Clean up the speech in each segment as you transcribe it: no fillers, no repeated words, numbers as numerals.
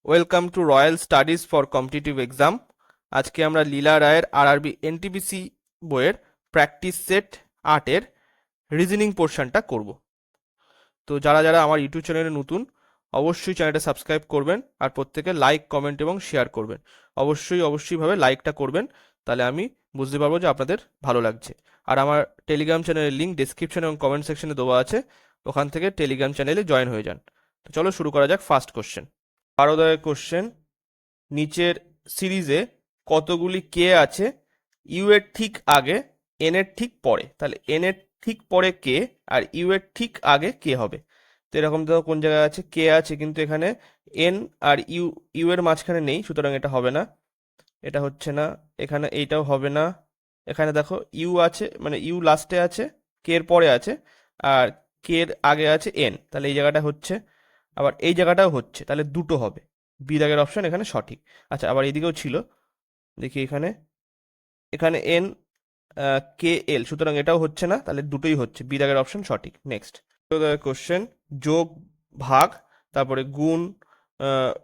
Welcome to royal studies for competitive exam. আজকে আমরা লীলা রায়ের আরআরবি এনটিপিসি বইয়ের প্র্যাকটিস সেট 8-এর রিজনিং পোর্শনটা করব। তো যারা যারা আমার ইউটিউব চ্যানেলে নতুন, অবশ্যই চ্যানেলটা সাবস্ক্রাইব করবেন আর প্রত্যেকে লাইক, কমেন্ট এবং শেয়ার করবেন। অবশ্যইভাবে লাইকটা করবেন, তাহলে আমি বুঝতে পারবো যে আপনাদের ভালো লাগছে। আর আমার টেলিগ্রাম চ্যানেলের লিঙ্ক ডেসক্রিপশন এবং কমেন্ট সেকশনে দেওয়া আছে, ওখান থেকে টেলিগ্রাম চ্যানেলে জয়েন হয়ে যান। তো চলো শুরু করা যাক। First question, 12 question. নিচের সিরিজে কতগুলি কে আছে ইউ এর ঠিক আগে এন এর ঠিক পরে? তাহলে এন এর ঠিক পরে কে আর ইউ এর ঠিক আগে কে হবে? তো এরকম দেখো কোন জায়গায় আছে, কে আছে কিন্তু এখানে এন আর ইউ ইউ এর মাঝখানে নেই, সুতরাং এটা হবে না, এটা হচ্ছে না। এখানে এইটাও হবে না। এখানে দেখো ইউ আছে, মানে ইউ লাস্টে আছে, কে এর পরে আছে, আর কে এর আগে আছে এন, তাহলে এই জায়গাটা হচ্ছে। আবার এই জায়গাটাও হচ্ছে, তাহলে দুটো হবে। বি দাগের অপশন এখানে সঠিক। আচ্ছা, আবার এইদিকেও ছিল, দেখি এখানে, এখানে এন কে এল, সুতরাং এটাও হচ্ছে না, তাহলে দুটোই হচ্ছে। বি দাগের অপশন সঠিক। নেক্সট কোশ্চেন, যোগ, ভাগ, তারপরে গুণ,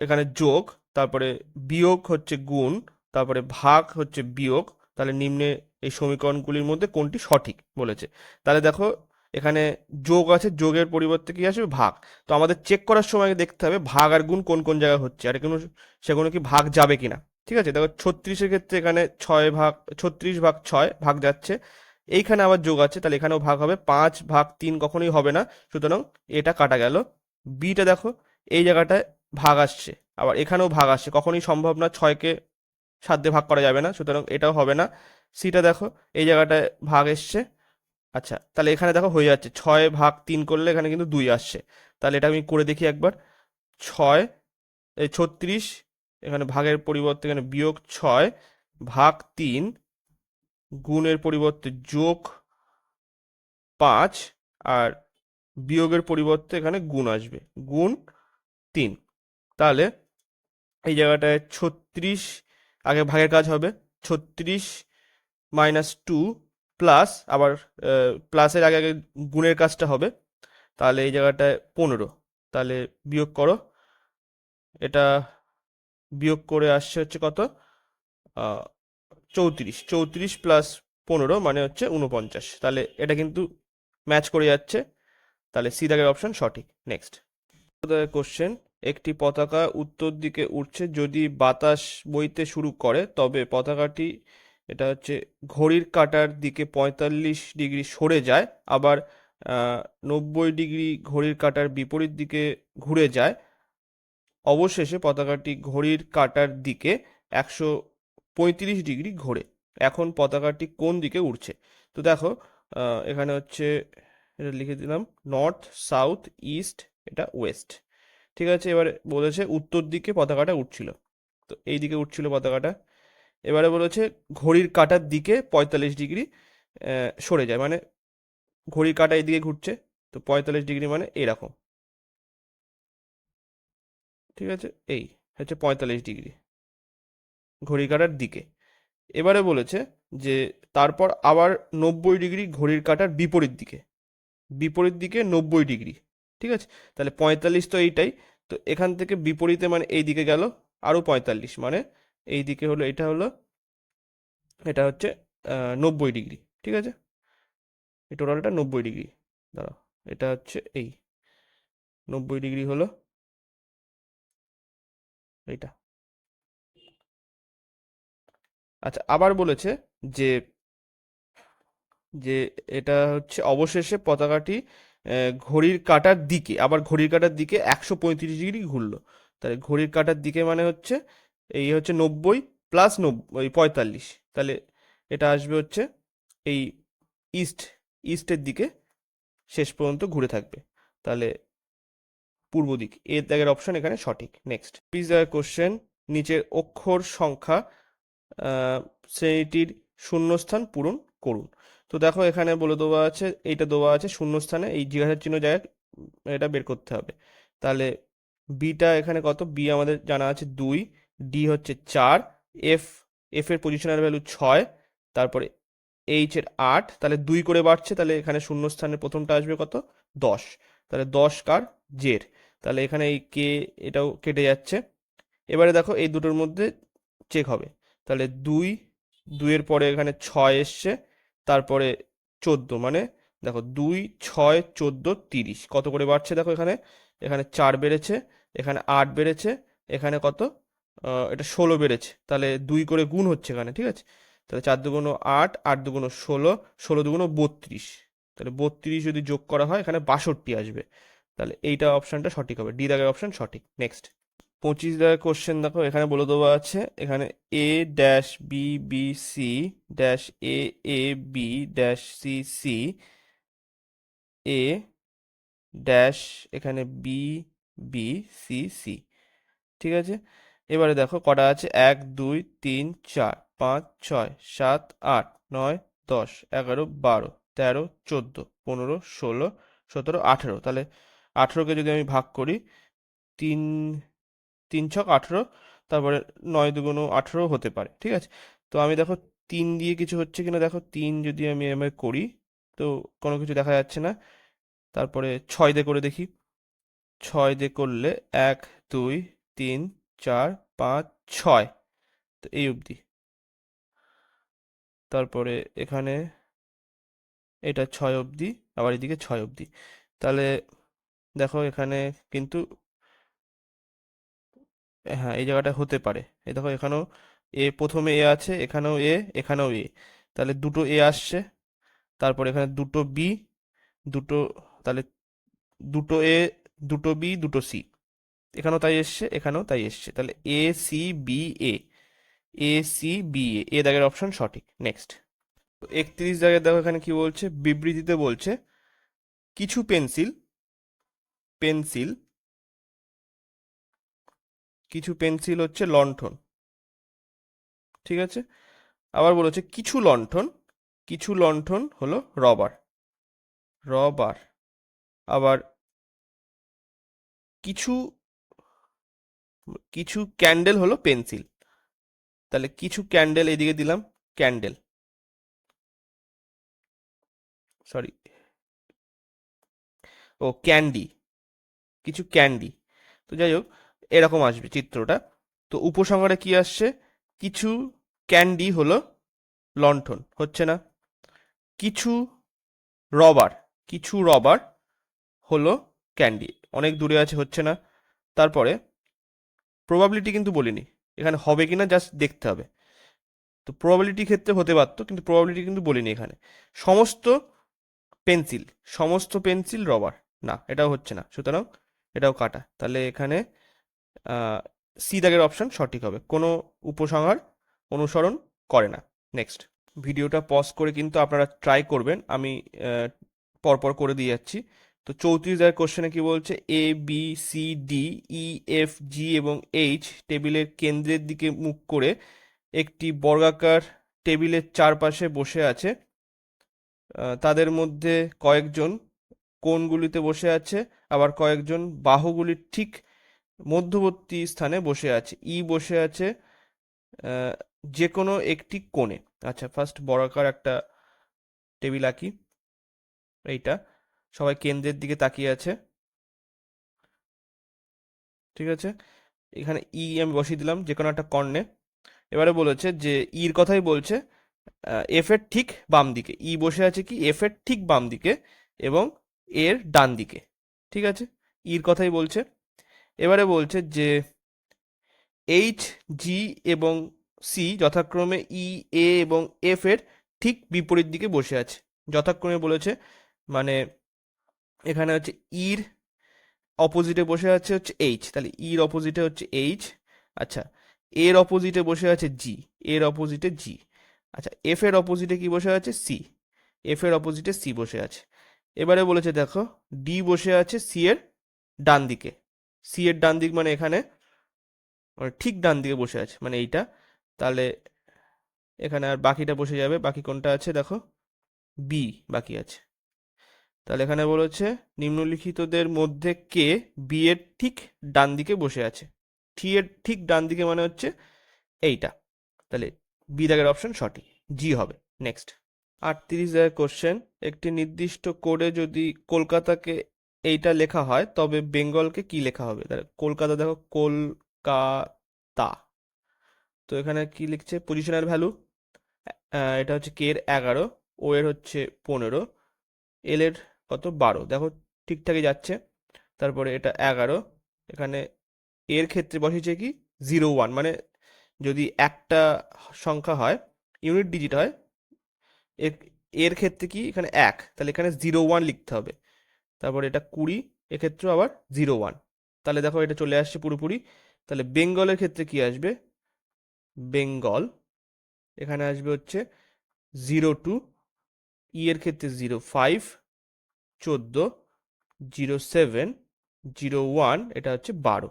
এখানে যোগ, তারপরে বিয়োগ হচ্ছে গুণ, তারপরে ভাগ হচ্ছে বিয়োগ, তাহলে নিম্নে এই সমীকরণগুলির মধ্যে কোনটি সঠিক বলেছে। তাহলে দেখো এখানে যোগ আছে, যোগের পরিবর্তে কি আসবে, ভাগ। তো আমাদের চেক করার সময় দেখতে হবে ভাগ আর গুণ কোন কোন জায়গায় হচ্ছে, আর কোনো সেগুলো কি ভাগ যাবে কিনা। ঠিক আছে, দেখো 36-এর ক্ষেত্রে এখানে 36/6 ভাগ যাচ্ছে। এইখানে আবার যোগ আছে, তাহলে এখানেও ভাগ হবে। 5/3 কখনোই হবে না, সুতরাং এটা কাটা গেল। বিটা দেখো এই জায়গাটায় ভাগ আসছে, আবার এখানেও ভাগ আসছে, কখনোই সম্ভব না, 6কে 7 দিয়ে ভাগ করা যাবে না, সুতরাং এটাও হবে না। সিটা দেখো এই জায়গাটায় ভাগ এসছে। আচ্ছা, তাহলে এখানে দেখো হয়ে যাচ্ছে 6/3 করলে এখানে কিন্তু 2 আসছে, তাহলে এটা আমি করে দেখি একবার। 6 এই 36, এখানে ভাগের পরিবর্তে এখানে -6/3, গুণের পরিবর্তে +5, আর বিয়োগের পরিবর্তে এখানে গুণ আসবে, গুণ 3। তাহলে এই জায়গাটায় 36, আগে ভাগের কাজ হবে, 36 - 2 প্লাস, আবার প্লাসের আগে আগে গুণের কাজটা হবে, তাহলে এই জায়গাটায় 15। তাহলে বিয়োগ করো, এটা বিয়োগ করে আসছে হচ্ছে কত, 34। 34 + 15 মানে হচ্ছে 49, তাহলে এটা কিন্তু ম্যাচ করে যাচ্ছে, তাহলে সি দাগের অপশন সঠিক। নেক্সট কোশ্চেন, একটি পতাকা উত্তর দিকে উঠছে, যদি বাতাস বইতে শুরু করে তবে পতাকাটি, এটা হচ্ছে ঘড়ির কাঁটার দিকে 45 ডিগ্রি সরে যায়, আবার 90 ডিগ্রি ঘড়ির কাঁটার বিপরীত দিকে ঘুরে যায়, অবশেষে পতাকাটি ঘড়ির কাঁটার দিকে 135 ডিগ্রি ঘোরে। এখন পতাকাটি কোন দিকে উড়ছে? তো দেখো এখানে হচ্ছে, এটা লিখে দিলাম নর্থ, সাউথ, ইস্ট, এটা ওয়েস্ট। ঠিক আছে, এবারে বলেছে উত্তর দিকে পতাকাটা উঠছিল, তো এই দিকে উঠছিল পতাকাটা। এবারে বলেছে ঘড়ির কাঁটার দিকে 45 ডিগ্রি সরে যায়, মানে ঘড়ির কাঁটা এইদিকে ঘুরছে, তো 45 ডিগ্রি মানে এরকম। ঠিক আছে, এই হচ্ছে 45 ডিগ্রি ঘড়ির কাঁটার দিকে। এবারে বলেছে যে তারপর আবার 90 ডিগ্রি ঘড়ির কাঁটার বিপরীত দিকে, বিপরীত দিকে 90 ডিগ্রি। ঠিক আছে, তাহলে 45 তো এইটাই, তো এখান থেকে বিপরীতে মানে এই দিকে গেল আরও 45, মানে এই দিকে হলো, এটা হলো, এটা হচ্ছে 90 ডিগ্রি। ঠিক আছে, এই টোটালটা 90 ডিগ্রি। দাঁড়াও, এটা হচ্ছে এই 90 ডিগ্রি হলো এইটা। আচ্ছা, আবার বলেছে যে যে এটা হচ্ছে অবশেষে পতাকাটি ঘড়ির কাঁটার দিকে, আবার ঘড়ির কাঁটার দিকে 135 ডিগ্রি ঘুরলো। তাহলে ঘড়ির কাঁটার দিকে মানে হচ্ছে এই হচ্ছে 90 + 45, তাহলে এটা আসবে হচ্ছে এই ইস্ট, ইস্টের দিকে শেষ পর্যন্ত ঘুরে থাকবে, তাহলে পূর্ব দিক। এর দাগের অপশন এখানে সঠিক। নেক্সট পিস দাগের কোশ্চেন, নিচের অক্ষর সংখ্যা শ্রেণীটির শূন্যস্থান পূরণ করুন। তো দেখো এখানে বলে দেওয়া আছে, এইটা দেওয়া আছে শূন্যস্থানে, এই জিজ্ঞাসা চিহ্ন জায়গায় এটা বের করতে হবে। তাহলে বিটা এখানে কত, বি আমাদের জানা আছে 2, ডি হচ্ছে 4, এফ, এফ এর পজিশনাল ভ্যালু 6, তারপরে এইচ এর 8, তাহলে 2 করে বাড়ছে, তাহলে এখানে শূন্যস্থানের প্রথমটা আসবে কত, 10। তাহলে 10 কার, জের, তাহলে এখানে এই কে, এটাও কেটে যাচ্ছে। এবারে দেখো এই দুটোর মধ্যে চেক হবে, তাহলে দুইয়ের পরে এখানে 6 এসছে, তারপরে 14, মানে দেখো 2, 6, 14, 30 কত করে বাড়ছে দেখো, এখানে এখানে 4 বেড়েছে, এখানে 8 বেড়েছে, এখানে কত, এটা 16 বেড়েছে, তাহলে 2 করে গুণ হচ্ছে এখানে, ঠিক আছে। তাহলে 4 দুগুণ 8, 8 দুগুণ 16, 16 দুগুণ 32, তাহলে 32 যদি যোগ করা হয় এখানে 62 আসবে, তাহলে এইটা অপশনটা সঠিক হবে, ডি দাগের অপশন সঠিক। নেক্সট 25 দাগের কোশ্চেন দেখো, এখানে বলে দেওয়া আছে, এখানে A dash B B C dash A A B dash C C A dash এখানে বি বি সি সি, ঠিক আছে। এবারে দেখো কটা আছে, 1 2 3 4 5 6 7 8 9 10 11 12 13 14 15 16 17 18, তাহলে 18কে যদি আমি ভাগ করি, 3 3 ছক 18, তারপরে 9 দুগুণ 18 হতে পারে, ঠিক আছে। তো আমি দেখো 3 দিয়ে কিছু হচ্ছে কিনা, দেখো 3 যদি আমি এমএ করি তো কোনো কিছু দেখা যাচ্ছে না, তারপরে 6 দিয়ে করে দেখি, 6 দিয়ে করলে 1 2 3 4 5 6, তো এই অবধি, তারপরে এখানে এটা 6 অবধি, আবার এদিকে 6 অবধি, তাহলে দেখো এখানে কিন্তু, হ্যাঁ এই জায়গাটা হতে পারে, এই দেখো এখানেও প্রথমে এ আছে, এখানেও এ, এখানেও এ, তাহলে দুটো এ আসছে, তারপর এখানে দুটো বি, দুটো, তাহলে দুটো এ, দুটো বি, দুটো সি, এখানেও তাই এসছে, এখানেও তাই এসছে, তাহলে A C B A, A C B A, A দাগের অপশন সঠিক। নেক্সট 31 দাগের দেখো, এখানে কি বলছে, বিবৃতিতে বলছে কিছু পেন্সিল পেন্সিল কিছু পেন্সিল হচ্ছে লণ্ঠন, ঠিক আছে। আবার বলেছে কিছু লণ্ঠন হলো রবার, রবার। আবার কিছু কিছু ক্যান্ডেল হলো পেন্সিল, তাহলে কিছু ক্যান্ডেল এদিকে দিলাম, ক্যান্ডেল, সরি, ও ক্যান্ডি, কিছু ক্যান্ডি, তো যাই হোক এরকম আসবে চিত্রটা। তো উপসংহারে কি আসছে, কিছু ক্যান্ডি হলো লণ্ঠন, হচ্ছে না, কিছু রবার কিছু রবার হলো ক্যান্ডি, অনেক দূরে আছে, হচ্ছে না। তারপরে প্রবাবিলিটি কিন্তু বলিনি, এখানে হবে কিনা জাস্ট দেখতে হবে, তো প্রবাবিলিটি ক্ষেত্রে হতে পারতো, কিন্তু প্রবাবিলিটি কিন্তু বলিনি এখানে। সমস্ত পেন্সিল সমস্ত পেন্সিল রবার, না এটাও হচ্ছে না, সুতরাং এটাও কাটা, তাহলে এখানে সি দাগের অপশন সঠিক হবে, কোনো উপসংহার অনুসরণ করে না। নেক্সট ভিডিওটা পজ করে কিন্তু আপনারা ট্রাই করবেন, আমি পরপর করে দিয়ে যাচ্ছি। তো 34 দাগের কোশ্চেনে কি বলছে, A B C D E F G এবং এইচ টেবিলের কেন্দ্রের দিকে মুখ করে একটি বর্গাকার টেবিলের চারপাশে বসে আছে, তাদের মধ্যে কয়েকজন কোণগুলিতে বসে আছে, আবার কয়েকজন বাহুগুলির ঠিক মধ্যবর্তী স্থানে বসে আছে, ই বসে আছে আহ, যে কোনো একটি কোণে। আচ্ছা ফার্স্ট বর্গাকার একটা টেবিল আঁকি, এইটা সবাই কেন্দ্রের দিকে তাকিয়ে আছে, ঠিক আছে। এখানে ই আমি বসিয়ে দিলাম যে কোনো একটা কর্ণে। এবারে বলেছে যে ইর কথাই বলছে, এফ এর ঠিক বাম দিকে, ই বসে আছে কি এফ এর ঠিক বাম দিকে এবং এর ডান দিকে, ঠিক আছে, ইর কথাই বলছে। এবারে বলছে যে এইচ জি এবং সি যথাক্রমে ই এ এবং এফ এর ঠিক বিপরীত দিকে বসে আছে, যথাক্রমে বলেছে, মানে এখানে হচ্ছে ইর অপোজিটে বসে আছে হচ্ছে এইচ, তাহলে ইর অপোজিটে হচ্ছে এইচ, আচ্ছা এর অপোজিটে বসে আছে জি, এর অপোজিটে জি, আচ্ছা এফ এর অপোজিটে কি বসে আছে সি, এফ এর অপোজিটে সি বসে আছে। এবারে বলেছে দেখো ডি বসে আছে সি এর ডান দিকে, সি এর ডান দিক মানে এখানে, মানে ঠিক ডান দিকে বসে আছে মানে এইটা, তাহলে এখানে আর বাকিটা বসে যাবে, বাকি কোনটা আছে দেখো, বি বাকি আছে। তাহলে এখানে বলেছে নিম্নলিখিতদের মধ্যে কে বি এর ঠিক ডান দিকে বসে আছে, টি এর ঠিক ডান দিকে মানে হচ্ছে এইটা, তাহলে বি দাগের অপশন সঠিক, জি হবে। নেক্সট 38 দাগের কোশ্চেন, একটি নির্দিষ্ট কোডে যদি কলকাতাকে এইটা লেখা হয় তবে বেঙ্গলকে কি লেখা হবে, তাহলে কলকাতা দেখো কলকাতা, তা। তো এখানে কি লিখছে, পজিশনাল ভ্যালু, এটা হচ্ছে কে এর 11, ও এর হচ্ছে 15, এল এর কত 12, দেখো ঠিকঠাকই যাচ্ছে। তারপরে এটা 11, এখানে এর ক্ষেত্রে বসেছে কি 01, মানে যদি একটা সংখ্যা হয়, ইউনিট ডিজিট হয়, এর এর ক্ষেত্রে কি এখানে 1, তাহলে এখানে 01 লিখতে হবে। তারপরে এটা 20, এক্ষেত্রেও আবার 01, তাহলে দেখো এটা চলে আসছে পুরোপুরি। তাহলে বেঙ্গলের ক্ষেত্রে কি আসবে, বেঙ্গল এখানে আসবে হচ্ছে 02, ই এর ক্ষেত্রে 05, 14, 07, 01, এটা হচ্ছে 12।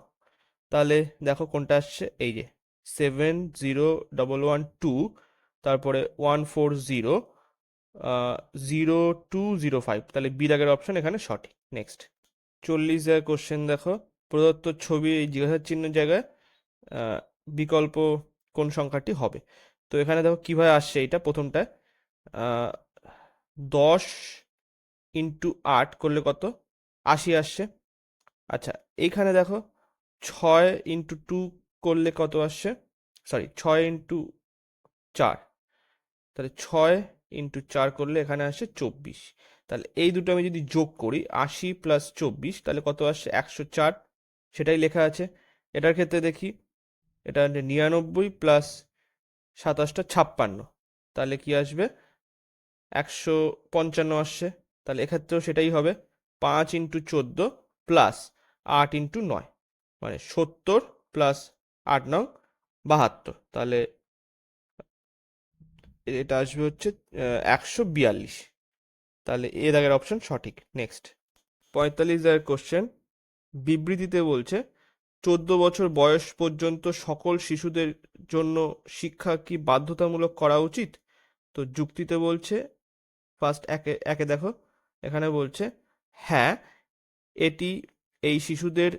তাহলে দেখো কোনটা আসছে, এই যে 70112, তারপরে 140, 0205, তাহলে বি দাগের অপশন এখানে সঠিক। নেক্সট 40 কোশ্চেন দেখো, প্রদত্ত ছবি এই জিজ্ঞাসা চিহ্নের জায়গায় আহ, বিকল্প কোন সংখ্যাটি হবে। তো এখানে দেখো কিভাবে আসছে, এটা প্রথমটায় 10 ইন্টু 8 করলে কত, 80 আসছে। আচ্ছা, এইখানে দেখো 6 ইন্টু 2 করলে কত আসছে, সরি 6 ইন্টু 4, তাহলে 6 ইন্টু 4 করলে এখানে আসছে 24। তাহলে এই দুটো আমি যদি যোগ করি, 80 + 24, তাহলে কত আসছে 104, সেটাই লেখা আছে। এটার ক্ষেত্রে দেখি, এটা 99 প্লাস 27টা 56, তাহলে কি আসবে 155 আসছে। তাহলে এক্ষেত্রেও সেটাই হবে, 5 ইন্টু 14 প্লাস 8 ইন্টু 9, মানে 70 প্লাস 8 9 72, তাহলে এটা আসবে হচ্ছে 142। তাহলে এ দাগের অপশন সঠিক। নেক্সট 45 কোশ্চেন, বিবৃতিতে বলছে 14 বছর বয়স পর্যন্ত সকল শিশুদের জন্য শিক্ষা কি বাধ্যতামূলক করা উচিত। তো যুক্তিতে বলছে, ফার্স্ট একে একে দেখো, এখানে বলছে হ্যাঁ, এটি এই শিশুদের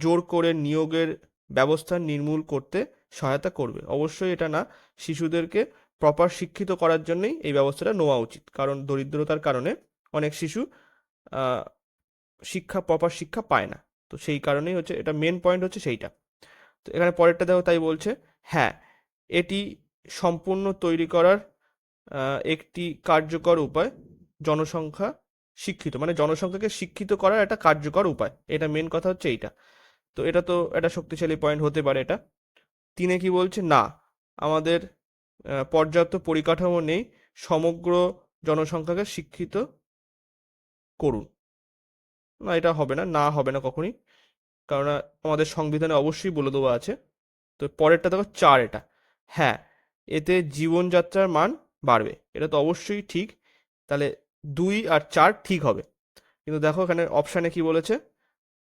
জোর করে নিয়োগের ব্যবস্থা নির্মূল করতে সহায়তা করবে। অবশ্যই এটা না, শিশুদেরকে প্রপার শিক্ষিত করার জন্যই এই ব্যবস্থাটা নেওয়া উচিত, কারণ দরিদ্রতার কারণে অনেক শিশু আহ, প্রপার শিক্ষা পায় না। তো সেই কারণেই হচ্ছে এটা মেন পয়েন্ট হচ্ছে সেইটা। তো এখানে পরেরটা দেখো, তাই বলছে হ্যাঁ, এটি সম্পূর্ণ তৈরি করার একটি কার্যকর উপায়, জনসংখ্যা শিক্ষিত, মানে জনসংখ্যাকে শিক্ষিত করার একটা কার্যকর উপায়, এটা মেন কথা হচ্ছে এইটা। তো এটা তো একটা শক্তিশালী পয়েন্ট হতে পারে এটা। তিনে কি বলছে, না আমাদের পর্যাপ্ত পরিকাঠামো নেই, সমগ্র জনসংখ্যাকে শিক্ষিত করুন। না, এটা হবে না, না হবে না কখনই, কারণ আমাদের সংবিধানে অবশ্যই বলে দেওয়া আছে। তো পরেরটা দেখো 4, এটা হ্যাঁ, এতে জীবনযাত্রার মান বাড়বে, এটা তো অবশ্যই ঠিক। তাহলে 2 আর 4 ঠিক হবে। কিন্তু দেখো এখানে অপশানে কি বলেছে,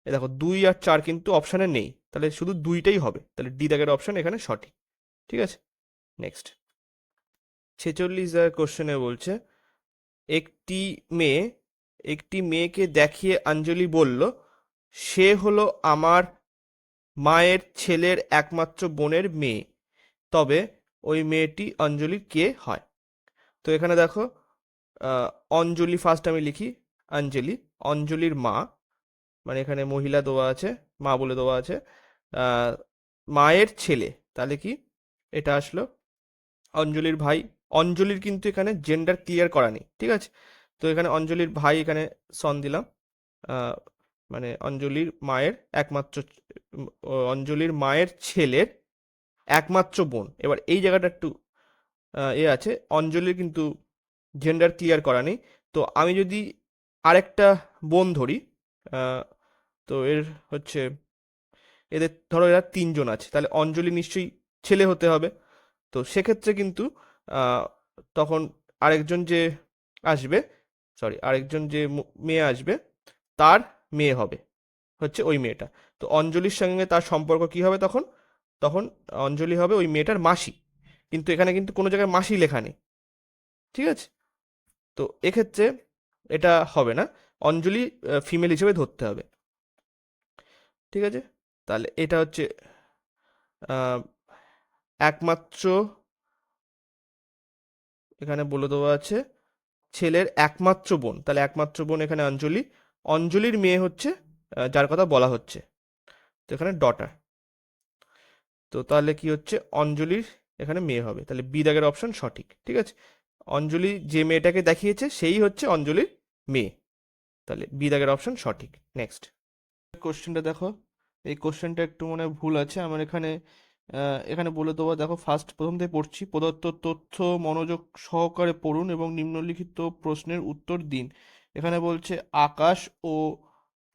এ দেখো 2 আর 4 কিন্তু অপশানে নেই, তাহলে শুধু দুইটাই হবে, তাহলে ডি দাগের অপশান এখানে সঠিক। ঠিক আছে। নেক্সট 46 কোশ্চেনে বলছে, একটি মেয়ে একটি মেয়েকে দেখিয়ে অঞ্জলি বলল, সে হলো আমার মায়ের ছেলের একমাত্র বোনের মেয়ে, তবে ওই মেয়েটি অঞ্জলির কে হয়। তো এখানে দেখো আহ, অঞ্জলি ফার্স্ট আমি লিখি, অঞ্জলি অঞ্জলির মা, মানে এখানে মহিলা দেওয়া আছে, মা বলে দেওয়া আছে, আহ, মায়ের ছেলে, তাহলে কি এটা আসলো অঞ্জলির ভাই। অঞ্জলির কিন্তু এখানে জেন্ডার ক্লিয়ার করা নেই, ঠিক আছে। তো এখানে অঞ্জলির ভাই, এখানে সন দিলাম, আহ, মানে অঞ্জলির মায়ের একমাত্র অঞ্জলির মায়ের ছেলের একমাত্র বোন। এবার এই জায়গাটা একটু এ আছে, অঞ্জলির কিন্তু জেন্ডার ক্লিয়ার করা নেই। তো আমি যদি আরেকটা বোন ধরি, আহ, তো এর হচ্ছে, এদের ধরো এরা 3জন আছে, তাহলে অঞ্জলি নিশ্চয়ই ছেলে হতে হবে। তো সেক্ষেত্রে কিন্তু আহ, তখন আরেকজন যে আসবে, সরি আরেকজন যে মেয়ে আসবে, তার মেয়ে হবে হচ্ছে ওই মেয়েটা। তো অঞ্জলির সঙ্গে তার সম্পর্ক কি হবে তখন, তখন অঞ্জলি হবে ওই মেয়েটার মাসি, কিন্তু এখানে কিন্তু কোনো জায়গায় মাসি লেখা নেই, ঠিক আছে। তো এক্ষেত্রে এটা হবে না, অঞ্জলি ফিমেল হিসেবে ধরতে হবে। ঠিক আছে, তাহলে এটা হচ্ছে আহ, একমাত্র, এখানে বলে দেওয়া আছে ছেলের একমাত্র বোন, তাহলে একমাত্র বোন এখানে অঞ্জলি, অঞ্জলির মেয়ে হচ্ছে যার কথা বলা হচ্ছে, তো এখানে ডটার। তো তাহলে কি হচ্ছে, অঞ্জলির এখানে মেয়ে হবে, তাহলে বি দাগের অপশন সঠিক। ঠিক আছে, অঞ্জলি যে মেয়েটাকে দেখিয়েছে সেই হচ্ছে অঞ্জলির মেয়ে, তাহলে বি দাগের অপশন সঠিক। নেক্সট কোশ্চেনটা দেখো, এই কোশ্চেনটা একটু মনে হয় ভুল আছে আমার এখানে। এখানে বলে দেবো, দেখো ফার্স্ট প্রথম থেকে পড়ছি। প্রদত্ত তথ্য মনোযোগ সহকারে পড়ুন এবং নিম্নলিখিত প্রশ্নের উত্তর দিন। এখানে বলছে আকাশ ও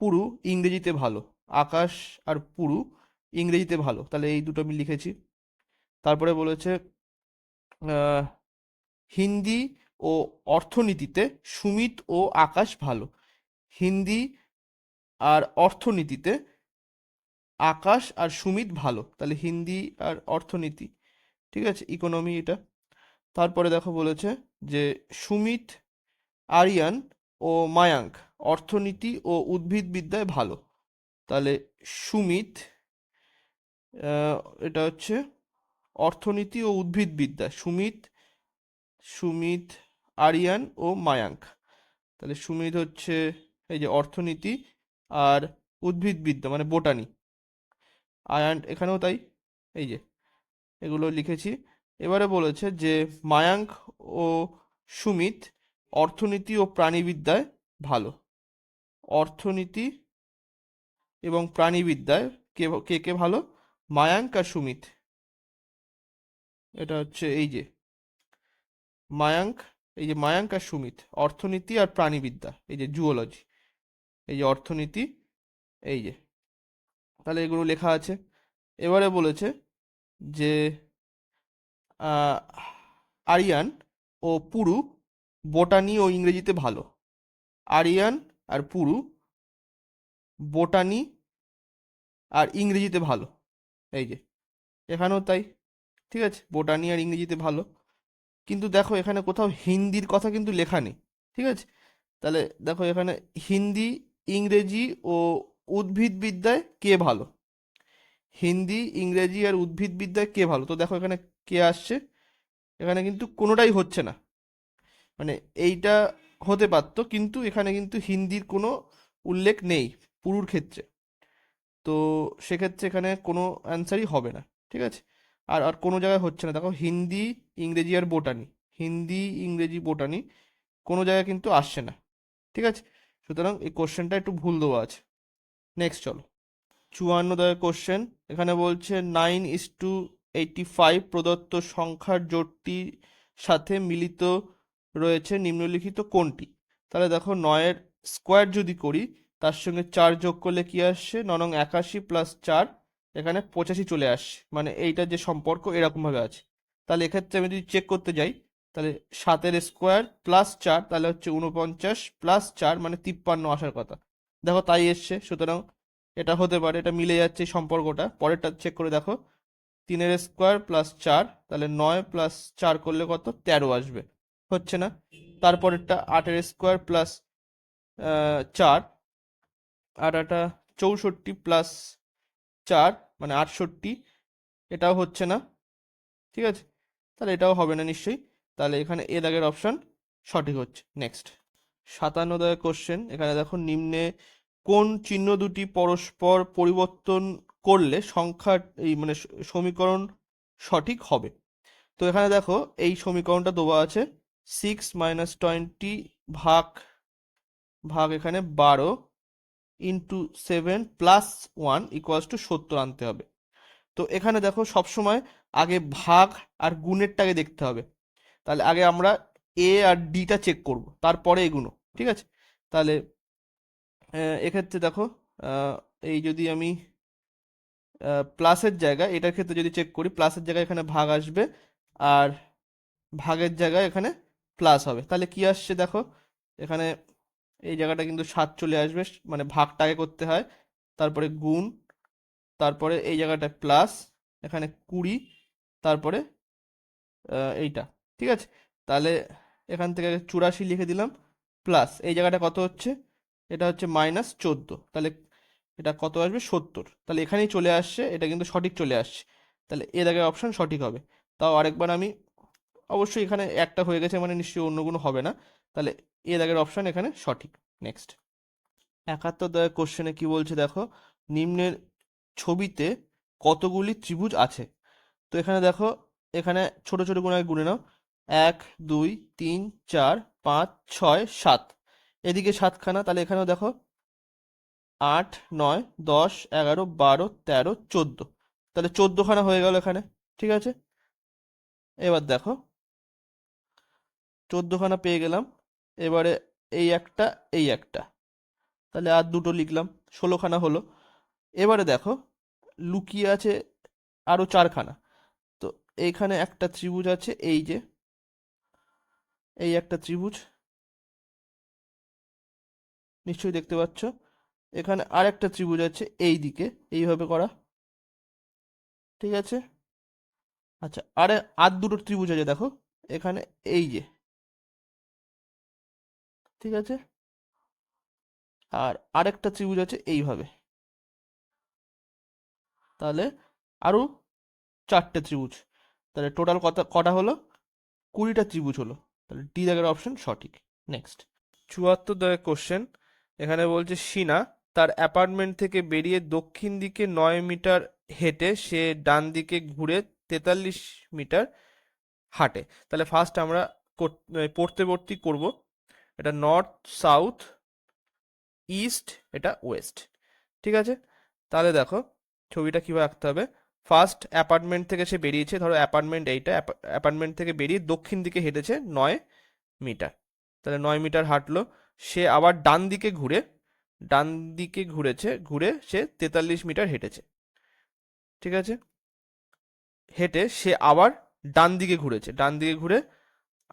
পুরু ইংরেজিতে ভালো। আকাশ আর পুরু ইংরেজিতে ভালো, তাহলে এই দুটো আমি লিখেছি। তারপরে বলেছে আহ, হিন্দি ও অর্থনীতিতে সুমিত ও আকাশ ভালো। হিন্দি আর অর্থনীতিতে আকাশ আর সুমিত ভালো, তাহলে হিন্দি আর অর্থনীতি, ঠিক আছে, ইকোনমি এটা। তারপরে দেখো বলেছে যে সুমিত, আরিয়ান ও মায়াঙ্ক অর্থনীতি ও উদ্ভিদবিদ্যায় ভালো, তাহলে সুমিত, আহ, এটা হচ্ছে অর্থনীতি ও উদ্ভিদবিদ্যা, সুমিত, সুমিত, আরিয়ান ও মায়াঙ্ক। তাহলে সুমিত হচ্ছে এই যে অর্থনীতি আর উদ্ভিদবিদ্যা মানে বোটানি, আয়ান এখানেও তাই, এই যে এগুলো লিখেছি। এবারে বলেছে যে মায়াঙ্ক ও সুমিত অর্থনীতি ও প্রাণীবিদ্যায় ভালো। অর্থনীতি এবং প্রাণীবিদ্যায় কে কে কে ভালো, মায়াঙ্ক আর সুমিত। এটা হচ্ছে এই যে মায়াঙ্ক, এই যে মায়াঙ্ক আর সুমিত অর্থনীতি আর প্রাণীবিদ্যা, এই যে জুওলজি, এই যে অর্থনীতি, এই যে, তাহলে এগুলো লেখা আছে। এবারে বলেছে যে আহ, আরিয়ান ও পুরু বোটানি ও ইংরেজিতে ভালো। আরিয়ান আর পুরু বোটানি আর ইংরেজিতে ভালো, এই যে এখানেও তাই, ঠিক আছে, বোটানি আর ইংরেজিতে ভালো। কিন্তু দেখো এখানে কোথাও হিন্দির কথা কিন্তু লেখা নেই, ঠিক আছে। তাহলে দেখো এখানে হিন্দি, ইংরেজি ও উদ্ভিদবিদ্যায় কে ভালো, হিন্দি, ইংরেজি আর উদ্ভিদবিদ্যায় কে ভালো, তো দেখো এখানে কে আসছে, এখানে কিন্তু কোনোটাই হচ্ছে না। মানে এইটা হতে পারতো, কিন্তু এখানে কিন্তু হিন্দির কোনো উল্লেখ নেই পুরুর ক্ষেত্রে, তো সেক্ষেত্রে এখানে কোনো অ্যান্সারই হবে না, ঠিক আছে। আর আর কোনো জায়গায় হচ্ছে না, দেখো হিন্দি, ইংরেজি আর বোটানি, হিন্দি, ইংরেজি, বোটানি কোনো জায়গায় কিন্তু আসছে না, ঠিক আছে। সুতরাং এই কোশ্চেনটা একটু ভুল দেওয়া আছে। নেক্সট চলো, 54 কোশ্চেন। এখানে বলছে 9:85 প্রদত্ত সংখ্যার জোটটির সাথে মিলিত রয়েছে নিম্নলিখিত কোনটি। তাহলে দেখো 9-এর স্কোয়ার যদি করি তার সঙ্গে 4 যোগ করলে কি আসছে, 9×81 প্লাস 4, এখানে 85 চলে আসছে, মানে এইটার যে সম্পর্ক এরকমভাবে আছে। তাহলে এক্ষেত্রে আমি যদি চেক করতে যাই, তাহলে 7-এর স্কোয়ার প্লাস 4 তাহলে হচ্ছে 49 প্লাস 4 মানে 53 আসার কথা, দেখো তাই এসছে। সুতরাং এটা হতে পারে, এটা মিলে যাচ্ছে এই সম্পর্কটা। পরেরটা চেক করে দেখো, 3-এর স্কোয়ার প্লাস 4 তাহলে 9 প্লাস 4 করলে কত, 13 আসবে, হচ্ছে না। তারপরেরটা 8-এর স্কোয়ার প্লাস 4, আর একটা 64 প্লাস 4 মানে 68, এটাও হচ্ছে না, ঠিক আছে, তাহলে এটাও হবে না নিশ্চয়ই। তাহলে এখানে এ দাগের অপশন সঠিক হচ্ছে। Next 57 question. এখানে দেখো নিম্নে কোন চিহ্ন দুটি পরস্পর পরিবর্তন করলে সংখ্যা এই মানে সমীকরণ সঠিক হবে। তো এখানে দেখো এই সমীকরণটা দেওয়া আছে 6 - 20 ভাগ ভাগ এখানে 12 ইন্টু 7 প্লাস 1 ইকুয়ালস টু 70 আনতে হবে। তো এখানে দেখো সবসময় আগে ভাগ আর গুণেরটাকে দেখতে হবে, তাহলে আগে আমরা এ আর ডিটা চেক করব, তারপরে এগুলো, ঠিক আছে। তাহলে এক্ষেত্রে দেখো আহ, এই যদি আমি প্লাসের জায়গায় এটার ক্ষেত্রে যদি চেক করি, প্লাসের জায়গায় এখানে ভাগ আসবে আর ভাগের জায়গায় এখানে প্লাস হবে, তাহলে কি আসছে দেখো এখানে এই জায়গাটা কিন্তু 7 চলে আসবে, মানে ভাগটাকে করতে হয়, তারপরে গুণ, তারপরে এই জায়গাটা প্লাস, এখানে 20, তারপরে এইটা, ঠিক আছে। তাহলে এখান থেকে 84 লিখে দিলাম, প্লাস এই জায়গাটা কত হচ্ছে, এটা হচ্ছে -14, তাহলে এটা কত আসবে, 70, তাহলে এখানেই চলে আসছে, এটা কিন্তু সঠিক চলে আসছে, তাহলে এ দাগের অপশন সঠিক হবে। তাও আরেকবার আমি, অবশ্যই এখানে একটা হয়ে গেছে মানে নিশ্চয়ই অন্য কোনো হবে না, তাহলে এ দাগের অপশন এখানে সঠিক। নেক্সট 71 কোশ্চেনে কি বলছে দেখো, নিম্নের ছবিতে কতগুলি ত্রিভুজ আছে। তো এখানে দেখো, এখানে ছোট ছোট গুণে গুণে নাও। 1 2 3 4 5 6 7, এদিকে 7খানা, তাহলে এখানেও দেখো 8 9 10 11 12 13 14, তাহলে 14খানা হয়ে গেল এখানে। ঠিক আছে, এবার দেখো 14খানা পেয়ে গেলাম। এবারে এই একটা, এই একটা, তাহলে আর দুটো লিখলাম, 16খানা হলো। এবারে দেখো লুকিয়ে আছে আরো 4খানা। তো এইখানে একটা ত্রিভুজ আছে, এই যে এই একটা ত্রিভুজ নিশ্চয়ই দেখতে পাচ্ছ। এখানে আর একটা ত্রিভুজ আছে এই দিকে, এইভাবে করা। ঠিক আছে, আচ্ছা, আর দুটো ত্রিভুজ আছে দেখো এখানে, এই যে। ঠিক আছে, আর আরেকটা ত্রিভুজ আছে এইভাবে। তাহলে আরো 4টে ত্রিভুজ, তাহলে টোটাল কত কটা হলো? 20টা ত্রিভুজ হলো। তাহলে ডি দাগের অপশন সঠিক। নেক্সট, 74 দাগের কোশ্চেন। এখানে বলছে সিনা তার অ্যাপার্টমেন্ট থেকে বেরিয়ে দক্ষিণ দিকে 9 মিটার হেঁটে সে ডান দিকে ঘুরে 43 মিটার হাঁটে। তাহলে ফার্স্ট আমরা পড়তে পড়তেই করব। এটা নর্থ, সাউথ, ইস্ট, এটা ওয়েস্ট। ঠিক আছে, তাহলে দেখো ছবিটা কিভাবে আঁকতে হবে। ফার্স্ট অ্যাপার্টমেন্ট থেকে সে বেরিয়েছে, ধরো অ্যাপার্টমেন্ট এইটা, অ্যাপার্টমেন্ট থেকে বেরিয়ে দক্ষিণ দিকে হেঁটেছে 9 মিটার। তাহলে 9 মিটার হাঁটলো। সে আবার ডান দিকে ঘুরে, ডান দিকে ঘুরেছে, ঘুরে সে 43 মিটার হেঁটেছে। ঠিক আছে, হেঁটে সে আবার ডান দিকে ঘুরেছে, ডান দিকে ঘুরে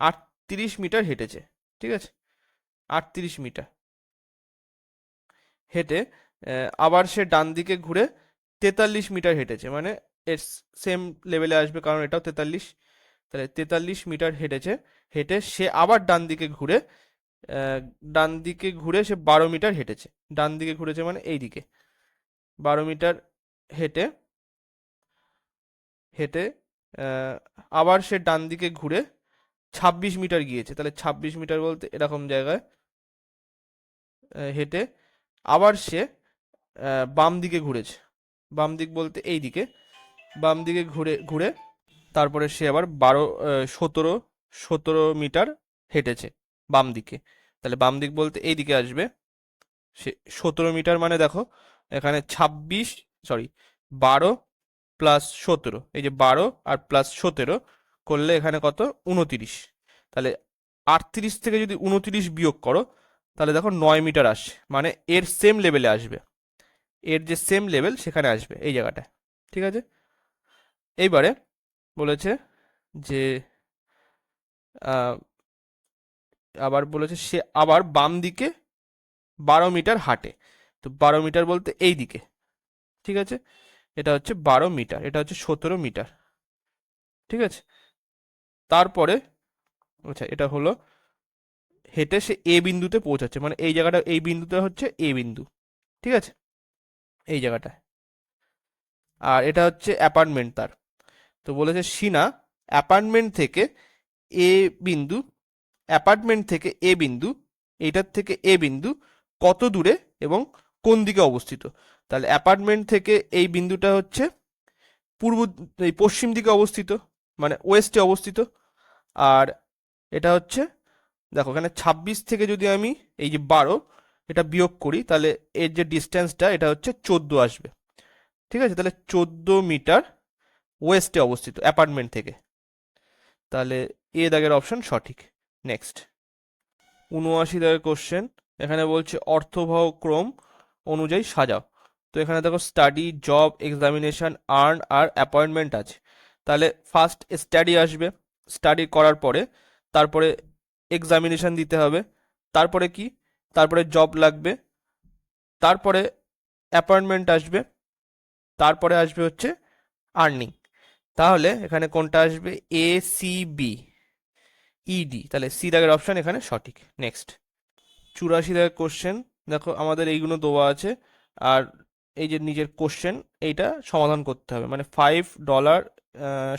38 মিটার হেঁটেছে। ঠিক আছে, 38 মিটার হেঁটে আবার সে ডান দিকে ঘুরে 43 মিটার হেঁটেছে, মানে এর সেম লেভেলে আসবে কারণ এটাও 43। তাহলে 43 মিটার হেঁটেছে, হেঁটে সে আবার ডান দিকে ঘুরে, ডান দিকে ঘুরে সে 12 মিটার হেঁটেছে। ডান দিকে ঘুরেছে মানে এই দিকে 12 মিটার হেঁটে, হেঁটে আবার সে ডান দিকে ঘুরে 26 মিটার গিয়েছে। তাহলে 26 মিটার বলতে এরকম জায়গায় হেঁটে আবার সে বাম দিকে ঘুরেছে। বাম দিক বলতে এই দিকে, বাম দিকে ঘুরে ঘুরে তারপরে সে আবার 17 মিটার হেঁটেছে বাম দিকে। তাহলে বাম দিক বলতে এই দিকে আসবে। সে 17 মিটার মানে দেখো এখানে 12 প্লাস 17, এই যে 12 আর প্লাস 17 করলে এখানে কত? 29। তাহলে 38 থেকে যদি 29 বিয়োগ করো তাহলে দেখো 9 মিটার আসছে, মানে এর সেম লেভেলে আসবে, এর যে সেম লেভেল সেখানে আসবে এই জায়গাটায়। ঠিক আছে, এইবারে বলেছে যে আবার বলেছে সে আবার বাম দিকে 12 মিটার হাঁটে। তো 12 মিটার বলতে এই দিকে। ঠিক আছে, এটা হচ্ছে 12 মিটার, এটা হচ্ছে 17 মিটার। ঠিক আছে, তারপরে আচ্ছা এটা হলো হেঁটে সে এ বিন্দুতে পৌঁছাচ্ছে, মানে এই জায়গাটা, এই বিন্দুটা হচ্ছে এ বিন্দু। ঠিক আছে, এই জায়গাটা, আর এটা হচ্ছে অ্যাপার্টমেন্ট তার। তো বলেছে সিনা অ্যাপার্টমেন্ট থেকে এ বিন্দু, অ্যাপার্টমেন্ট থেকে এ বিন্দু, এইটার থেকে এ বিন্দু কত দূরে এবং কোন দিকে অবস্থিত। তাহলে অ্যাপার্টমেন্ট থেকে এই বিন্দুটা হচ্ছে পূর্ব, এই পশ্চিম দিকে অবস্থিত, মানে ওয়েস্টে অবস্থিত। আর এটা হচ্ছে, দেখো এখানে 26 থেকে যদি আমি এই যে 12 এটা বিয়োগ করি তাহলে এর যে ডিস্টেন্সটা এটা হচ্ছে 14 আসবে। ঠিক আছে, তাহলে 14 মিটার ওয়েস্টে অবস্থিত অ্যাপার্টমেন্ট থেকে। তাহলে এ দাগের অপশন সঠিক। নেক্সট, 79 দাগের কোশ্চেন। এখানে বলছে অর্থবহ ক্রম অনুযায়ী সাজাও। তো এখানে দেখো স্টাডি, জব, এক্সামিনেশন, আর্ন আর অ্যাপয়েন্টমেন্ট আছে। তাহলে ফার্স্ট স্টাডি আসবে, স্টাডি করার পরে তারপরে এক্সামিনেশন দিতে হবে, তারপরে কি, তারপরে জব লাগবে, তারপরে অ্যাপয়েন্টমেন্ট আসবে, তারপরে আসবে হচ্ছে আর্নিং। তাহলে এখানে কোনটা আসবে? এ, সি, বি, ইডি, তাহলে সি দাগের অপশন এখানে সঠিক। নেক্সট, 84 দাগের কোশ্চেন। দেখো আমাদের এইগুলো দেওয়া আছে, আর এই যে নিজের কোশ্চেন এইটা সমাধান করতে হবে, মানে $5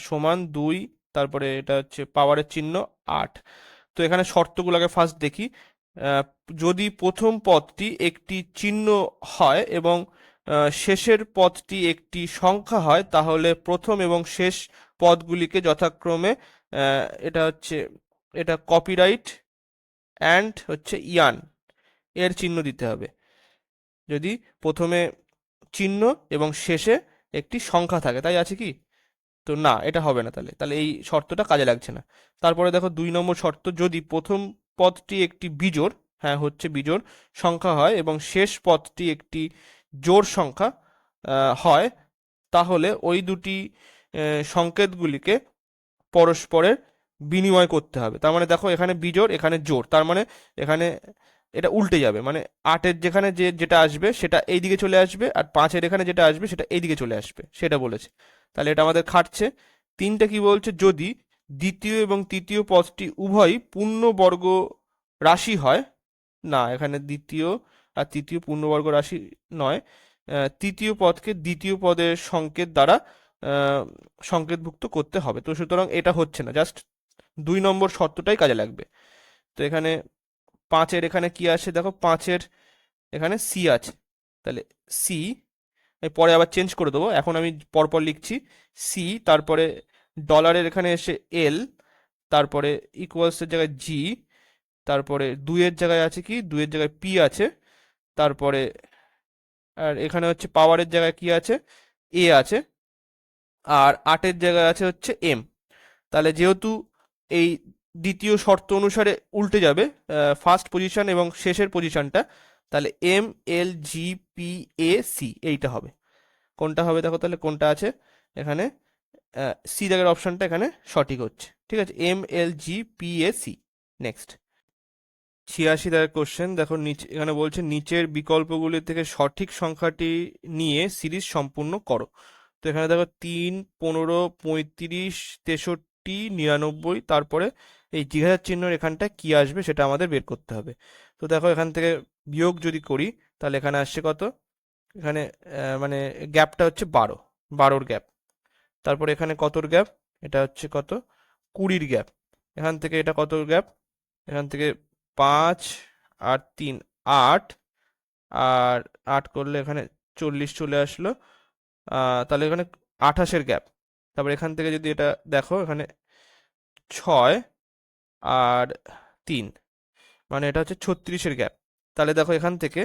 সমান 2, তারপরে এটা হচ্ছে পাওয়ারের চিহ্ন 8। তো এখানে শর্তগুলোকে ফার্স্ট দেখি। আহ, যদি প্রথম পদটি একটি চিহ্ন হয় এবং শেষের পদটি একটি সংখ্যা হয় তাহলে প্রথম এবং শেষ পদগুলিকে যথাক্রমে এটা কপিরাইট অ্যান্ড হচ্ছে ইয়ান এর চিহ্ন দিতে হবে। যদি প্রথমে চিহ্ন এবং শেষে একটি সংখ্যা থাকে, তাই আছে কি? তো না, এটা হবে না, তাহলে তাহলে এই শর্তটা কাজে লাগছে না। তারপরে দেখো 2 নম্বর শর্ত, যদি প্রথম পদটি একটি বিজোড়, হ্যাঁ হচ্ছে বিজোড় সংখ্যা হয় এবং শেষ পদটি একটি জোড় সংখ্যা হয়, তাহলে ওই দুটি সংকেতগুলিকে পরস্পরের বিনিময় করতে হবে। তার মানে দেখো এখানে বিজোড় এখানে জোড়, তার মানে এখানে এটা উল্টে যাবে, মানে 8-এর যেখানে যেটা আসবে সেটা এই দিকে চলে আসবে, আর 5-এর এখানে যেটা আসবে সেটা এই দিকে চলে আসবে, সেটা বলেছে। তাহলে এটা আমাদের খাটছে। 3টা কি বলছে, যদি দ্বিতীয় এবং তৃতীয় পদটি উভয়ই পূর্ণবর্গ রাশি হয়, না এখানে দ্বিতীয় আর তৃতীয় পূর্ণবর্গ রাশি নয়, তৃতীয় পদকে দ্বিতীয় পদের সংকেত দ্বারা আহ, সংকেতভুক্ত করতে হবে। তো সুতরাং এটা হচ্ছে না, জাস্ট 2 নম্বর শর্তটাই কাজে লাগবে। তো এখানে 5-এর এখানে কি আছে দেখো, 5-এর এখানে সি আছে, তাহলে সি আমি পরে আবার চেঞ্জ করে দেবো, এখন আমি পরপর লিখছি। সি, তারপরে ডলারের এখানে এসে এল, তারপরে ইকুয়ালসের জায়গায় জি, তারপরে 2-এর জায়গায় আছে কি, 2-এর জায়গায় পি আছে, তারপরে আর এখানে হচ্ছে পাওয়ারের জায়গায় কি আছে, এ আছে, আর 8-এর জায়গায় আছে হচ্ছে এম। তাহলে যেহেতু এই দ্বিতীয় শর্ত অনুসারে উল্টে যাবে ফার্স্ট পজিশন এবং শেষের পজিশনটা, তাহলে M L G P A C এইটা হবে। কোনটা হবে দেখো, তাহলে কোনটা আছে এখানে, সি দাগের অপশনটা এখানে সঠিক হচ্ছে। ঠিক আছে, M L G P A C. Next 86 দাগের কোশ্চেন দেখো, নিচে এখানে বলছে নিচের বিকল্পগুলি থেকে সঠিক সংখ্যাটি নিয়ে সিরিজ সম্পূর্ণ করো। তো এখানে দেখো 3, 15, 35, 63, 99, তারপরে এই জিজ্ঞাসার চিহ্নের এখানটায় কি আসবে সেটা আমাদের বের করতে হবে। তো দেখো এখান থেকে বিয়োগ যদি করি তাহলে এখানে আসছে কত, এখানে মানে গ্যাপটা হচ্ছে 12, 12-র গ্যাপ। তারপরে এখানে কতর গ্যাপ, এটা হচ্ছে কত, 20-র গ্যাপ। এখান থেকে এটা কতর গ্যাপ, এখান থেকে 5 আর 3 8, আর 8 করলে এখানে 40 চলে আসলো, তাহলে এখানে 28-এর গ্যাপ। তারপর এখান থেকে যদি এটা দেখো এখানে 6 আর 3, মানে এটা হচ্ছে 36-এর গ্যাপ। তাহলে দেখো এখান থেকে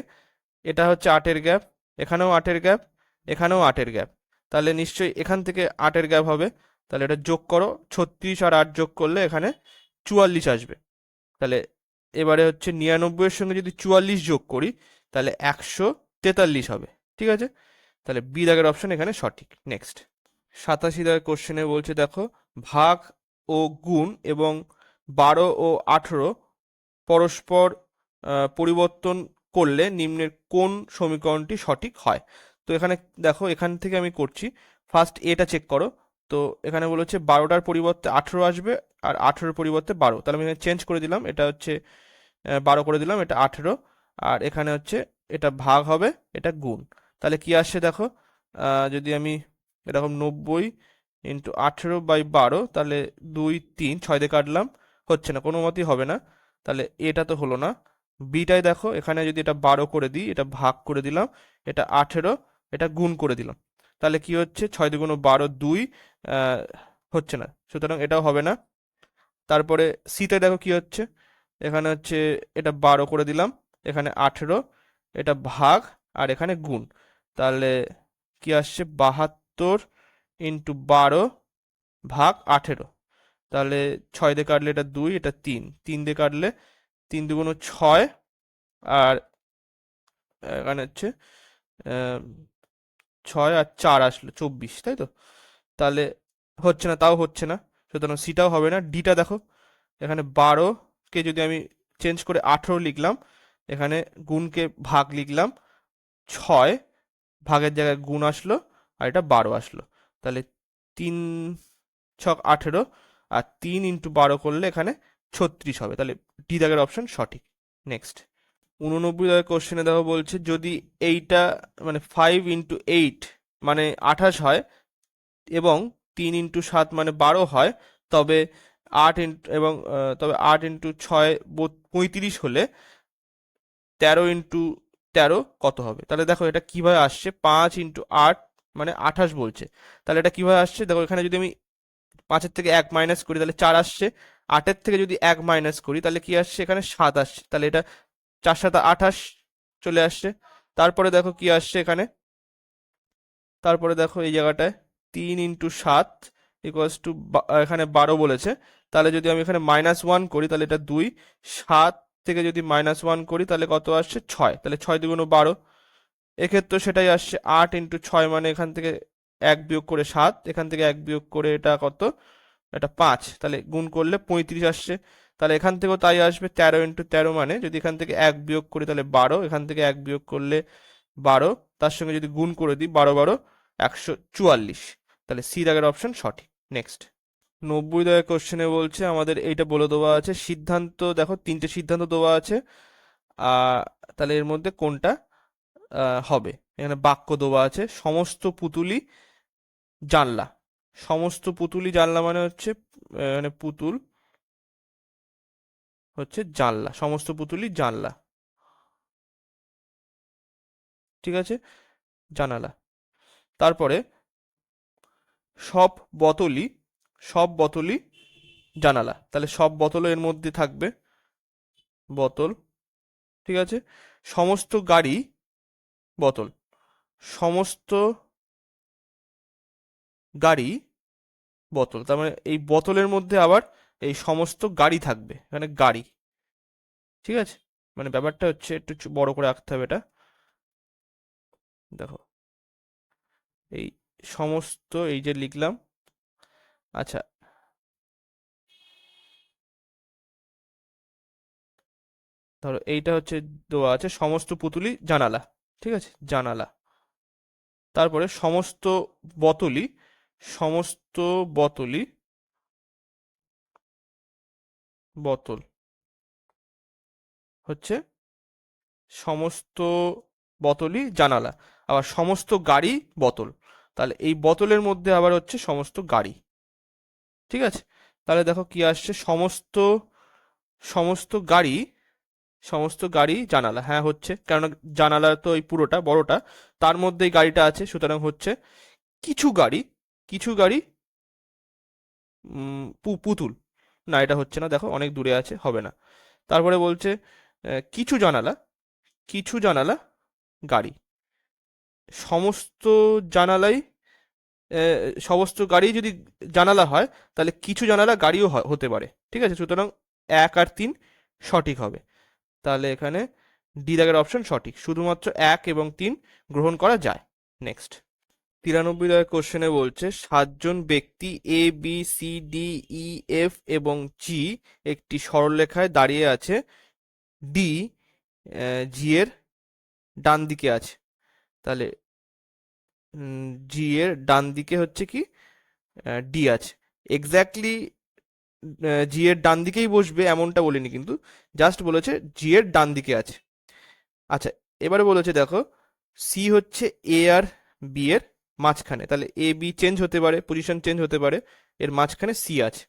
এটা হচ্ছে 8-এর গ্যাপ, এখানেও 8-এর গ্যাপ, এখানেও 8-এর গ্যাপ, তাহলে নিশ্চয়ই এখান থেকে 8-এর গ্যাপ হবে। তাহলে এটা যোগ করো, 36 আর 8 যোগ করলে এখানে 44 আসবে। তাহলে এবারে হচ্ছে 99-এর সঙ্গে যদি 44 যোগ করি তাহলে 143 হবে। ঠিক আছে, তাহলে বি দাগের অপশন এখানে সঠিক। নেক্সট 87 দাগের কোশ্চেনে বলছে দেখো, ভাগ ও গুণ এবং 12 ও 18 পরস্পর পরিবর্তন করলে নিম্নের কোন সমীকরণটি সঠিক হয়। তো এখানে দেখো এখান থেকে আমি করছি, ফার্স্ট এটা চেক করো। তো এখানে বলেছে 12টার পরিবর্তে 18 আসবে, আর 18-এর পরিবর্তে 12, তাহলে আমি এখানে চেঞ্জ করে দিলাম, এটা হচ্ছে 12 করে দিলাম, এটা 18, আর এখানে হচ্ছে এটা ভাগ হবে, এটা গুণ। তাহলে কি আসছে দেখো, যদি আমি এরকম 90 × 18/12, তাহলে 2 3 6 দিয়ে কাটলাম, হচ্ছে না, কোনো মতেই হবে না। তাহলে এটা তো হলো না। বিটাই দেখো, এখানে যদি এটা 12 করে দিই, এটা ভাগ করে দিলাম, এটা 18, এটা গুণ করে দিলাম, তাহলে কি হচ্ছে, 6 × 2 = 12, 2 হচ্ছে না, সুতরাং এটাও হবে না। তারপরে সিতে দেখো কি হচ্ছে, এখানে হচ্ছে এটা 12 করে দিলাম, এখানে 18, এটা ভাগ আর এখানে গুণ, তাহলে কি আসছে, 72 × 12 ভাগ 18, তাহলে 6 দিয়ে কাটলে এটা 2, এটা 3, 3 দিয়ে কাটলে 3 × 2 = 6, আর এখানে হচ্ছে 6 আর 4 আসলো 24, তাই তো? তাহলে হচ্ছে না, তাও হচ্ছে না, সুতরাং সিটাও হবে না। ডিটা দেখো, এখানে 12-কে যদি আমি চেঞ্জ করে 18 লিখলাম, এখানে গুণকে ভাগ লিখলাম, 6 ভাগের জায়গায় গুণ আসলো, আর এটা 12 আসলো, তাহলে 3 × 6 = 18, আর 3 × 12 করলে এখানে 36 হবে, তাহলে ডি দাগের অপশন সঠিক। নেক্সট 89 দাগের কোশ্চেনে দেখো বলছে, যদি এইটা মানে 5 × 8 মানে 28 হয় এবং 3 × 7 মানে 12 হয়, তবে 8 × 6 35 হলে 13 × 13 কত হবে? তাহলে দেখো এটা কিভাবে আসছে, 5 × 8 মানে 28 বলছে। তাহলে এটা কিভাবে আসছে দেখো, এখানে যদি আমি 5-এর থেকে 1 মাইনাস করি তাহলে 4 আসছে, 8-এর থেকে যদি 1 মাইনাস করি তাহলে কি আসছে, এখানে 7 আসছে। তাহলে এটা 4 × 7 = 28 চলে আসছে। তারপরে দেখো কি আসছে এখানে, তারপরে দেখো এই জায়গাটায় 3 × 7 = এখানে 12 বলেছে। তাহলে যদি আমি এখানে -1 করি তাহলে এটা 2, 7 থেকে যদি -1 করি তাহলে কত আসছে, 6। তাহলে 6 × 2 = 12। এক্ষেত্রে সেটাই আসছে, 8 × 6 মানে এখান থেকে 1 বিয়োগ করে 7, এখান থেকে 1 বিয়োগ করে এটা কত, এটা 5, তাহলে গুণ করলে 35 আসছে। তাহলে এখান থেকেও তাই আসবে, 13 × 13 মানে যদি এখান থেকে 1 বিয়োগ করি তাহলে 12, এখান থেকে 1 বিয়োগ করলে 12, তার সঙ্গে যদি গুণ করে দিই 12 12 144। তাহলে সি দাগের অপশন সঠিক। নেক্সট 90 দাগের কোশ্চেনে বলছে আমাদের এইটা বলে দেওয়া আছে, সিদ্ধান্ত দেখো 3টে সিদ্ধান্ত দেওয়া আছে, আহ তাহলে এর মধ্যে কোনটা হবে। এখানে বাক্য দেওয়া আছে, সমস্ত পুতুলই জানলা। সমস্ত পুতুলই জানলা মানে হচ্ছে মানে পুতুল হচ্ছে জানলা, সমস্ত পুতুলই জানলা, ঠিক আছে, জানালা। তারপরে সব বোতলই, সব বোতলই জানালা, তাহলে সব বোতলও এর মধ্যে থাকবে, বোতল, ঠিক আছে। সমস্ত গাড়ি বোতল, সমস্ত গাড়ি বোতল, তার মানে এই বোতলের মধ্যে আবার এই সমস্ত গাড়ি থাকবে, এখানে গাড়ি, ঠিক আছে। মানে ব্যাপারটা হচ্ছে একটু বড় করে আঁকতে হবে এটা। দেখো এই সমস্ত, এই যে লিখলাম, আচ্ছা ধরো এইটা হচ্ছে দেওয়া আছে সমস্ত পুতুলি জানালা, ঠিক আছে, জানালা। তারপরে সমস্ত বোতলই, সমস্ত বোতলই বোতল হচ্ছে সমস্ত বোতলই জানালা, আবার সমস্ত গাড়ি বোতল, তাহলে এই বোতলের মধ্যে আবার হচ্ছে সমস্ত গাড়ি, ঠিক আছে। তাহলে দেখো কি আসছে, সমস্ত, সমস্ত গাড়ি, সমস্ত গাড়ি জানালা, হ্যাঁ হচ্ছে, কেননা জানালা তো এই পুরোটা বড়টা, তার মধ্যেই গাড়িটা আছে, সুতরাং হচ্ছে। কিছু গাড়ি, কিছু গাড়ি পুতুল, না এটা হচ্ছে না, দেখো অনেক দূরে আছে, হবে না। তারপরে বলছে কিছু জানালা, কিছু জানালা গাড়ি, সমস্ত জানালাই, সমস্ত গাড়ি যদি জানালা হয় তাহলে কিছু জানালা গাড়িও হতে পারে, ঠিক আছে, সুতরাং 1 আর 3 সঠিক হবে। তাহলে এখানে ডি দাগের অপশন সঠিক, শুধুমাত্র 1 এবং 3 গ্রহণ করা যায়। নেক্সট 93 দাগের কোশ্চেনে বলছে 7জন ব্যক্তি A B C D E F এবং জি একটি সরলরেখায় দাঁড়িয়ে আছে, ডি জি এর ডান দিকে আছে। তাহলে জি এর ডান দিকে হচ্ছে কি, ডি আছে। এক্স্যাক্টলি জি এর ডান দিকেই বসবে এমনটা বলিনি কিন্তু, জাস্ট বলেছে জি এর ডান দিকে আছে। আচ্ছা এবারে বলেছে দেখো, সি হচ্ছে এ আর বি এর মাঝখানে, তাহলে এ বি চেঞ্জ হতে পারে, পজিশন চেঞ্জ হতে পারে, এর মাঝখানে সি আছে।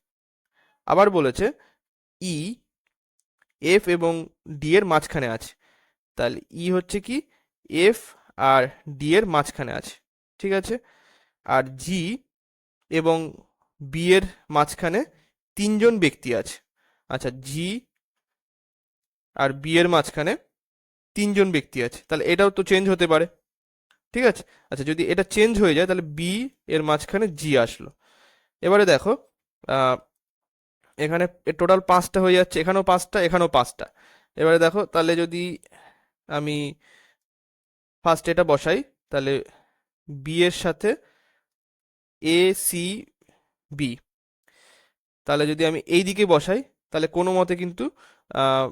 আবার বলেছে ই এফ এবং ডি এর মাঝখানে আছে, তাহলে ই হচ্ছে কি এফ আর ডি এর মাঝখানে আছে, ঠিক আছে। আর জি এবং বি এর মাঝখানে 3জন ব্যক্তি আছে। আচ্ছা জি আর বি এর মাঝখানে 3জন ব্যক্তি আছে, তাহলে এটাও তো চেঞ্জ হতে পারে, ঠিক আছে। আচ্ছা যদি এটা চেঞ্জ হয়ে যায় তাহলে বি এর মাঝখানে জি আসলো। এবারে দেখো আহ, এখানে টোটাল 5টা হয়ে যাচ্ছে, এখানেও 5টা, এখানেও 5টা। এবারে দেখো তাহলে যদি আমি ফার্স্ট এটা বসাই, তাহলে বি এর সাথে এ সি বি, তাহলে যদি আমি এই দিকে বসাই তাহলে কোনো মতে কিন্তু আহ,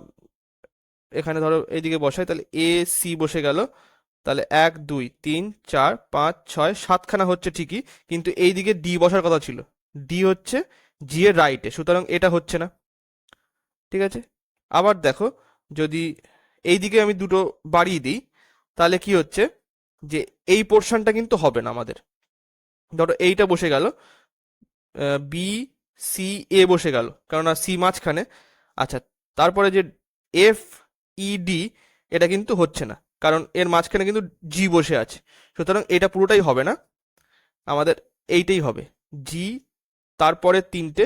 এখানে ধরো এইদিকে বসাই তাহলে এ সি বসে গেল, তাহলে 1 2 3 4 5 6 7খানা হচ্ছে ঠিকই, কিন্তু এইদিকে ডি বসার কথা ছিল, ডি হচ্ছে জি এর রাইটে, সুতরাং এটা হচ্ছে না, ঠিক আছে। আবার দেখো যদি এইদিকে আমি দুটো বাড়িয়ে দিই তাহলে কি হচ্ছে, যে এই পোর্শনটা কিন্তু হবে না আমাদের, ধরো এইটা বসে গেল, বি সি এ বসে গেল, কেননা সি মাঝখানে। আচ্ছা তারপরে যে এফ ই ডি, এটা কিন্তু হচ্ছে না, কারণ এর মাঝখানে কিন্তু জি বসে আছে, সুতরাং এটা পুরোটাই হবে না, আমাদের এইটাই হবে জি, তারপরে তিনটে,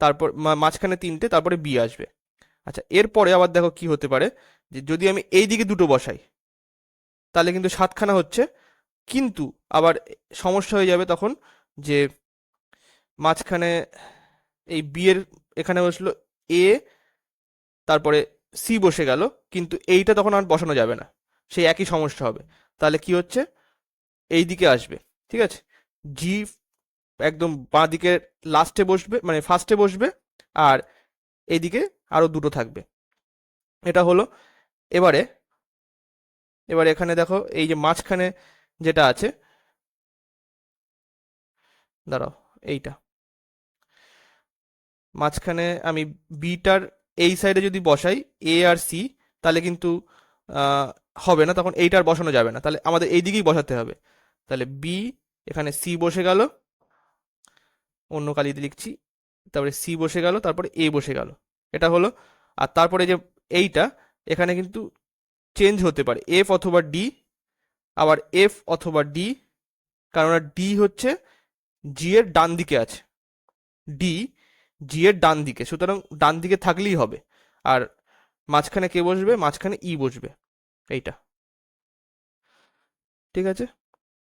তারপর মাঝখানে তিনটে, তারপরে বি আসবে। আচ্ছা, এরপরে আবার দেখো কি হতে পারে, যে যদি আমি এই দিকে দুটো বসাই তাহলে কিন্তু সাতখানা হচ্ছে, কিন্তু আবার সমস্যা হয়ে যাবে তখন, যে মাঝখানে এই বি এর এখানে বসলো এ, তারপরে সি বসে গেল, কিন্তু এইটা তখন আর বসানো যাবে না, সেই একই সমস্যা হবে। তাহলে কি হচ্ছে, এই দিকে আসবে, ঠিক আছে, জি একদম বাঁ দিকে লাস্টে বসবে, মানে ফার্স্টে বসবে, আর এইদিকে আরো দুটো থাকবে। এটা হলো। এবারে এবারে এখানে দেখো এই যে মাঝখানে যেটা আছে, দাঁড়াও, এইটা মাঝখানে আমি বিটার এই সাইডে যদি বসাই এ আর সি, তাহলে কিন্তু আহ, হবে না, তখন এইটার বসানো যাবে না, তাহলে আমাদের এই দিকেই বসাতে হবে। তাহলে বি, এখানে সি বসে গেল, অন্য কালিতে লিখছি, তারপরে সি বসে গেল, তারপরে এ বসে গেল, এটা হলো। আর তারপরে যে এইটা, এখানে কিন্তু চেঞ্জ হতে পারে, এফ অথবা ডি, আবার এফ অথবা ডি, কারণ ডি হচ্ছে জি এর ডান দিকে আছে, ডি জি এর ডান দিকে, সুতরাং ডান দিকে থাকলেই হবে। আর মাঝখানে কে বসবে, মাঝখানে ই বসবে, এইটা, ঠিক আছে,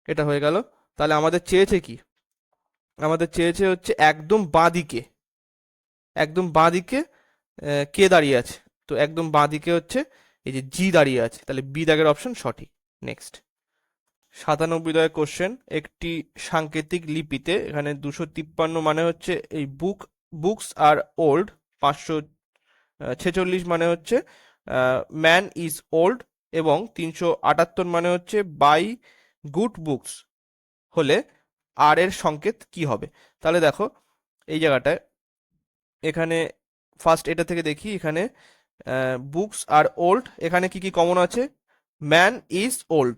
এটা হয়ে গেল। তাহলে আমাদের চেয়েছে কি, আমাদের চেয়েছে হচ্ছে একদম বাঁ দিকে, একদম বাঁ দিকে কে দাঁড়িয়ে আছে, তো একদম বাঁ দিকে হচ্ছে এই যে জি দাঁড়িয়ে আছে, তাহলে বি দাগের অপশন সঠিক। নেক্সট, 97 কোশ্চেন, একটি সাংকেতিক লিপিতে, এখানে 253 মানে হচ্ছে এই বুকস আর ওল্ড, 546 মানে হচ্ছে ম্যান ইজ ওল্ড, এবং 378 মানে হচ্ছে বাই গুড বুকস হলে আর এর সংকেত কি হবে। তাহলে দেখো এই জায়গাটায়, এখানে ফার্স্ট এটা থেকে দেখি, এখানে বুকস আর ওল্ড, এখানে কি কি কমন আছে, ম্যান ইজ ওল্ড,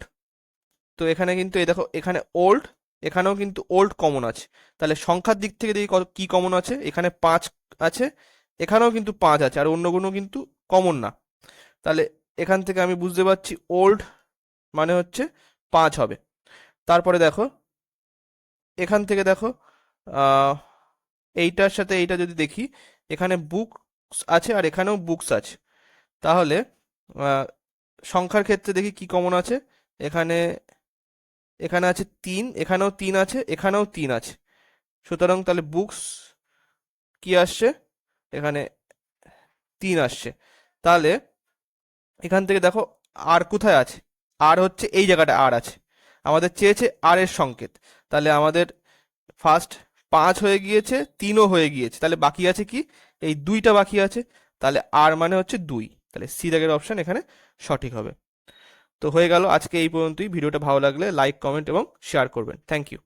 তো এখানে কিন্তু এই দেখো এখানে ওল্ড, এখানেও কিন্তু ওল্ড কমন আছে, তাহলে সংখ্যার দিক থেকে দেখি কি কমন আছে, এখানে 5 আছে, এখানেও কিন্তু 5 আছে, আর অন্যগুলো কিন্তু কমন না। তাহলে এখান থেকে আমি বুঝতে পারছি ওল্ড মানে হচ্ছে 5 হবে। তারপরে দেখো এখান থেকে দেখো আহ এইটার সাথে এইটা যদি দেখি, এখানে বুকস আছে আর এখানেও বুকস আছে, তাহলে আহ, সংখ্যার ক্ষেত্রে দেখি কি কমন আছে, এখানে এখানে আছে 3, এখানেও 3 আছে, এখানেও 3 আছে, সুতরাং তাহলে বুকস কি আসছে, এখানে 3 আসছে। তাহলে এখান থেকে দেখো আর কোথায় আছে, আর হচ্ছে এই জায়গাটা আর আছে, আমাদের চেয়েছে আর এর সংকেত, তাহলে আমাদের ফার্স্ট 5 হয়ে গিয়েছে, 3ও হয়ে গিয়েছে, তাহলে বাকি আছে কি, এই 2টা বাকি আছে, তাহলে আর মানে হচ্ছে 2, তাহলে সি দাগের অপশন এখানে সঠিক হবে। তো হয়ে গেল আজকে এই পর্যন্তই। ভিডিওটা ভালো লাগলে লাইক, কমেন্ট এবং শেয়ার করবেন। Thank you.